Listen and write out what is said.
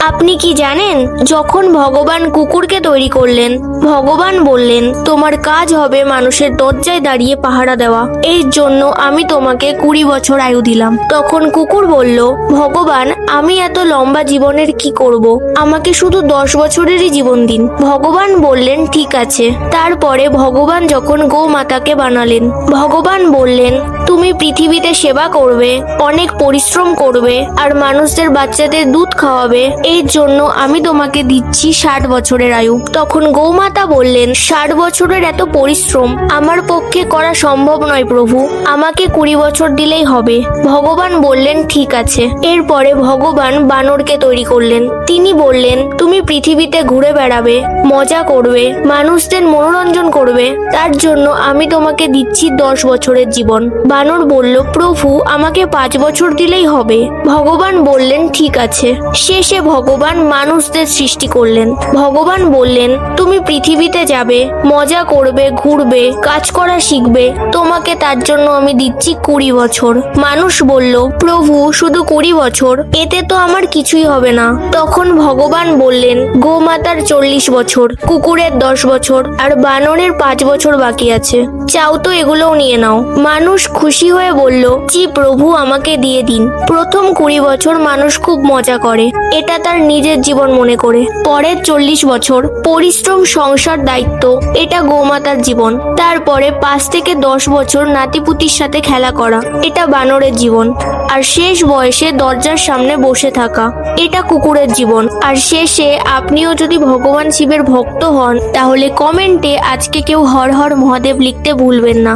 আপনি কি জানেন, যখন ভগবান কুকুরকে তৈরি করলেন, ভগবান বললেন তোমার কাজ হবে মানুষের দরজায় দাঁড়িয়ে পাহারা দেওয়া। এই জন্য আমি তোমাকে 20 বছর আয়ু দিলাম। তখন কুকুর বলল, ভগবান আমি এত লম্বা জীবনের কি করব? আমাকে শুধু 10 বছরেরই জীবন দিন। ভগবান বললেন ঠিক আছে। তারপরে ভগবান যখন গোমাতাকে বানালেন, ভগবান বললেন তুমি পৃথিবীতে সেবা করবে, অনেক পরিশ্রম করবে আর মানুষদের বাচ্চাদের দুধ খাওয়াবে। এই জন্য আমি তোমাকে দিচ্ছি 60 বছরের আয়ু। তখন গোমাতা বললেন 60 বছরের এত পরিশ্রম আমার পক্ষে করা সম্ভব নয় প্রভু, আমাকে 20 বছর দিলেই হবে। ভগবান বললেন ঠিক আছে। এরপরে ভগবান বানরকে তৈরি করলেন। তিনি বললেন তুমি পৃথিবীতে ঘুরে বেড়াবে, মজা করবে, মানুষদের মনোরঞ্জন করবে, তার জন্য আমি তোমাকে দিচ্ছি 10 বছরের জীবন। বানর বলল প্রভু আমাকে 5 বছর দিলেই হবে। ভগবান বললেন ঠিক আছে। শেষে ভগবান মানুষদের সৃষ্টি করলেন। ভগবান বললেন তুমি পৃথিবীতে যাবে, মজা করবে, ঘুরবে, কাজ করা শিখবে, তোমাকে তার জন্য আমি দিচ্ছি 20 বছর। মানুষ বলল প্রভু শুধু 20 বছর, এতে তো আমার কিছুই হবে না। তখন ভগবান বললেন গোমাতার 40 বছর, কুকুরের 10 বছর আর বানরের 5 বছর বাকি আছে, চাও তো এগুলোও নিয়ে নাও। মানুষ খুশি হয়ে বলল জি প্রভু আমাকে দিয়ে দিন। প্রথম 20 বছর মানুষ খুব মজা করে, এটা তার নিজের জীবন মনে করে। পরের 40 বছর পরিশ্রম, সংসার, দায়িত্ব, এটা গোমাতার জীবন। তারপরে 5 থেকে 10 বছর নাতিপুতির সাথে খেলা করা, এটা বানরের জীবন। আর শেষ বয়সে দরজার সামনে বসে থাকা, এটা কুকুরের জীবন। আর শেষে আপনিও যদি ভগবান শিবের ভক্ত হন তাহলে কমেন্টে আজকে কেউ হর হর মহাদেব লিখতে ভুলবেন না।